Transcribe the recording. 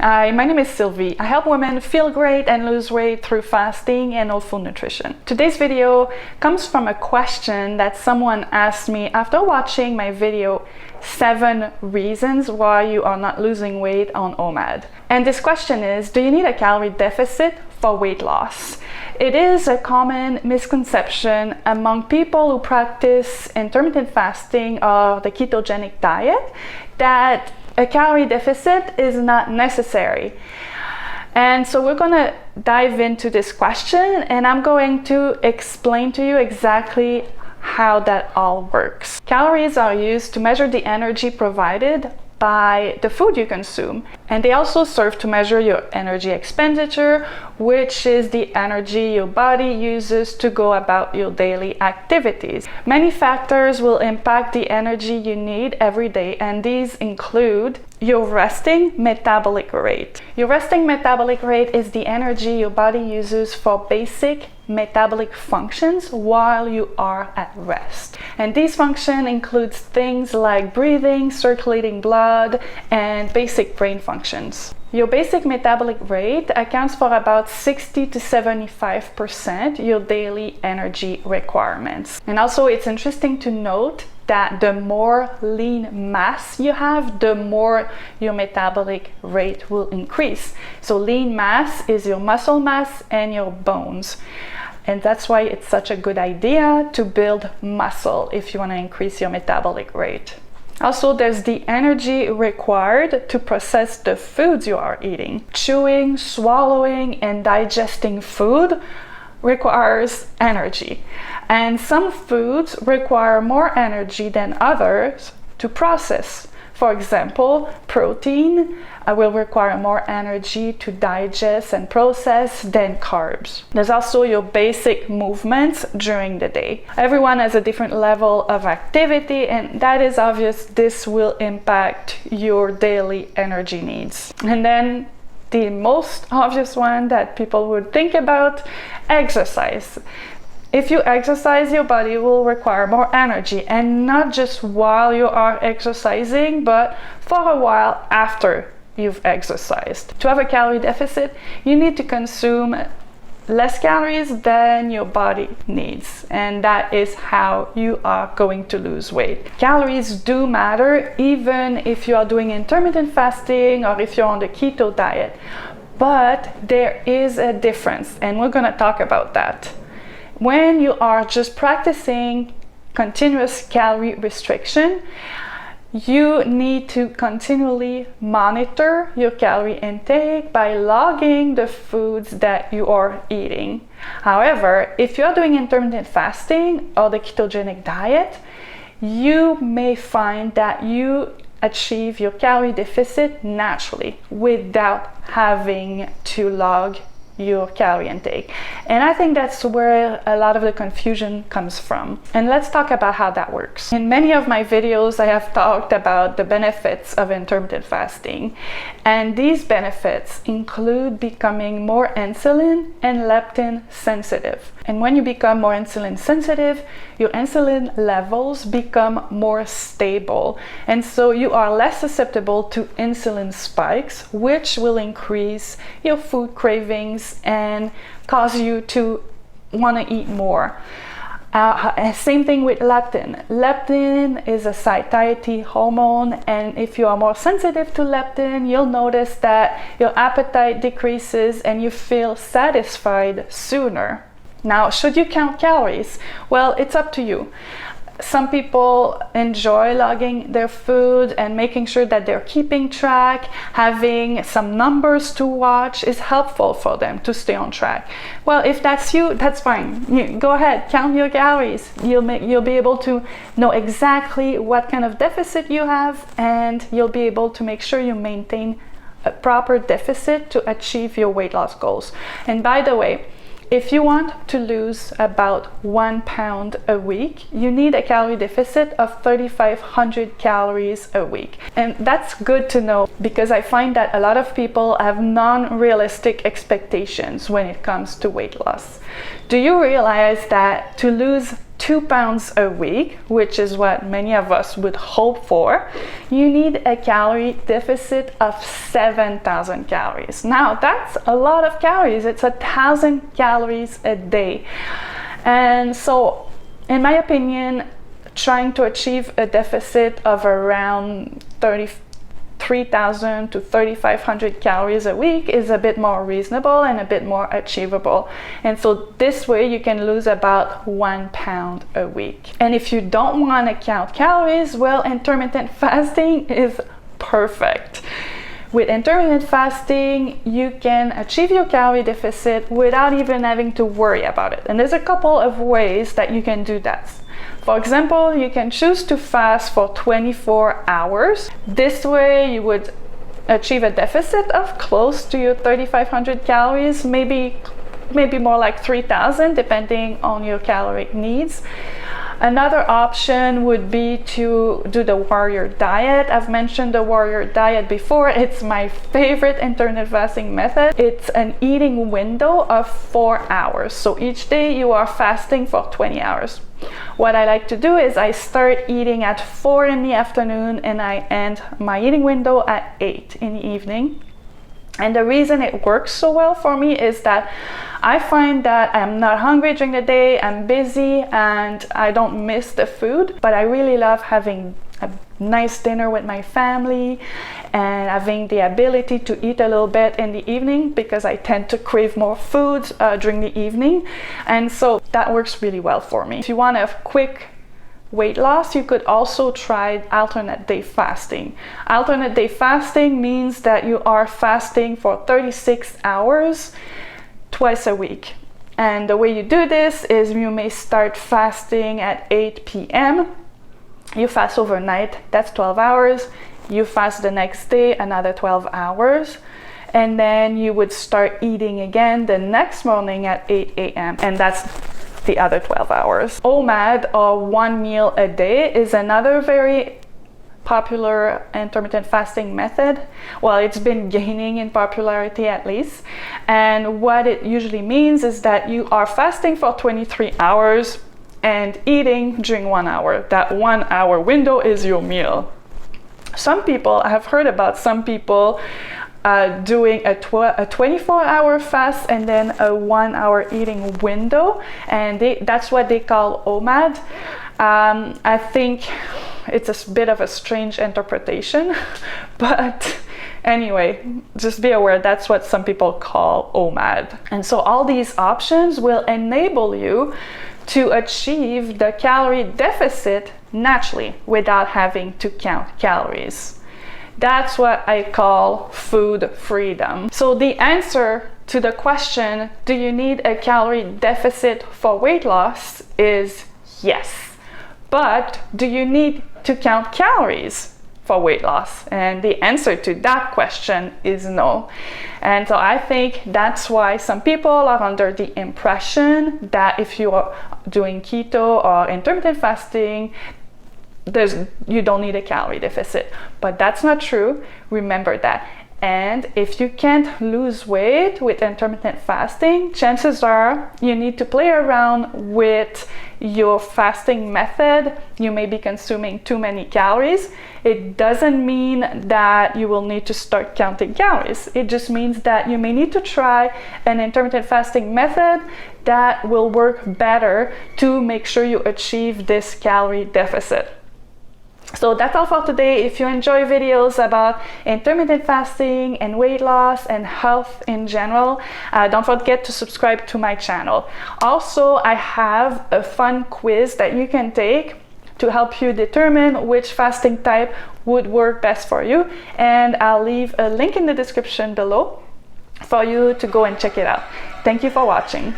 Hi, my name is Sylvie. I help women feel great and lose weight through fasting and full nutrition. Today's video comes from a question that someone asked me after watching my video 7 reasons why you are not losing weight on OMAD. And this question is, do you need a calorie deficit for weight loss? It is a common misconception among people who practice intermittent fasting or the ketogenic diet that a calorie deficit is not necessary. And so we're going to dive into this question, and I'm going to explain to you exactly how that all works. Calories are used to measure the energy provided by the food you consume, and they also serve to measure your energy expenditure, which is the energy your body uses to go about your daily activities. Many factors will impact the energy you need every day, and these include your resting metabolic rate. Your resting metabolic rate is the energy your body uses for basic metabolic functions while you are at rest. And these functions include things like breathing, circulating blood, and basic brain functions. Your basic metabolic rate accounts for about 60 to 75% your daily energy requirements. And also it's interesting to note that the more lean mass you have, the more your metabolic rate will increase. So lean mass is your muscle mass and your bones. And that's why it's such a good idea to build muscle if you want to increase your metabolic rate. Also, there's the energy required to process the foods you are eating. Chewing, swallowing, and digesting food requires energy. And some foods require more energy than others to process. For example, protein will require more energy to digest and process than carbs. There's also your basic movements during the day. Everyone has a different level of activity, and that is obvious. This will impact your daily energy needs. And then the most obvious one that people would think about, exercise. If you exercise, your body will require more energy, and not just while you are exercising, but for a while after you've exercised. To have a calorie deficit, you need to consume less calories than your body needs, and that is how you are going to lose weight. Calories do matter even if you are doing intermittent fasting or if you're on the keto diet, but there is a difference, and we're going to talk about that. When you are just practicing continuous calorie restriction, you need to continually monitor your calorie intake by logging the foods that you are eating. However, if you are doing intermittent fasting or the ketogenic diet, you may find that you achieve your calorie deficit naturally without having to log your calorie intake. And I think that's where a lot of the confusion comes from. And let's talk about how that works. In many of my videos, I have talked about the benefits of intermittent fasting. And these benefits include becoming more insulin and leptin sensitive. And when you become more insulin sensitive, your insulin levels become more stable. And so you are less susceptible to insulin spikes, which will increase your food cravings and cause you to want to eat more. Same thing with leptin. Leptin is a satiety hormone, and if you are more sensitive to leptin, you'll notice that your appetite decreases and you feel satisfied sooner. Now, should you count calories? Well, it's up to you. Some people enjoy logging their food and making sure that they're keeping track. Having some numbers to watch is helpful for them to stay on track. Well, if that's you, that's fine. Go ahead, count your calories. You'll be able to know exactly what kind of deficit you have, and you'll be able to make sure you maintain a proper deficit to achieve your weight loss goals. And by the way, if you want to lose about 1 pound a week, you need a calorie deficit of 3,500 calories a week. And that's good to know, because I find that a lot of people have non-realistic expectations when it comes to weight loss. Do you realize that to lose 2 pounds a week, which is what many of us would hope for, you need a calorie deficit of 7,000 calories. Now, that's a lot of calories. It's 1,000 calories a day. And so, in my opinion, trying to achieve a deficit of around 3,000 to 3,500 calories a week is a bit more reasonable and a bit more achievable. And so this way you can lose about 1 pound a week. And if you don't want to count calories, well, intermittent fasting is perfect. With intermittent fasting, you can achieve your calorie deficit without even having to worry about it. And there's a couple of ways that you can do that. For example, you can choose to fast for 24 hours. This way you would achieve a deficit of close to your 3,500 calories, maybe more like 3,000 depending on your caloric needs. Another option would be to do the warrior diet. I've mentioned the warrior diet before. It's my favorite intermittent fasting method. It's an eating window of 4 hours. So each day you are fasting for 20 hours. What I like to do is I start eating at 4 in the afternoon and I end my eating window at 8 in the evening. And the reason it works so well for me is that I find that I'm not hungry during the day, I'm busy, and I don't miss the food, but I really love having a nice dinner with my family and having the ability to eat a little bit in the evening because I tend to crave more food during the evening. And so that works really well for me. If you want a quick weight loss, you could also try alternate day fasting. Alternate day fasting means that you are fasting for 36 hours twice a week. And the way you do this is you may start fasting at 8 p.m. You fast overnight, that's 12 hours. You fast the next day, another 12 hours. And then you would start eating again the next morning at 8 a.m. And that's the other 12 hours. OMAD, or 1 meal a day, is another very popular intermittent fasting method. Well, it's been gaining in popularity at least. And what it usually means is that you are fasting for 23 hours and eating during 1 hour. That 1 hour window is your meal. I have heard about some people doing a 24-hour fast and then a 1 hour eating window, and that's what they call OMAD. I think it's a bit of a strange interpretation, but anyway, just be aware that's what some people call OMAD. And so all these options will enable you to achieve the calorie deficit naturally without having to count calories. That's what I call food freedom. So the answer to the question, do you need a calorie deficit for weight loss, is yes. But do you need to count calories for weight loss? And the answer to that question is no. And so I think that's why some people are under the impression that if you are doing keto or intermittent fasting, you don't need a calorie deficit. But that's not true. Remember that. And if you can't lose weight with intermittent fasting, chances are you need to play around with your fasting method. You may be consuming too many calories. It doesn't mean that you will need to start counting calories. It just means that you may need to try an intermittent fasting method that will work better to make sure you achieve this calorie deficit. So that's all for today. If you enjoy videos about intermittent fasting and weight loss and health in general, don't forget to subscribe to my channel. Also, I have a fun quiz that you can take to help you determine which fasting type would work best for you. And I'll leave a link in the description below for you to go and check it out. Thank you for watching.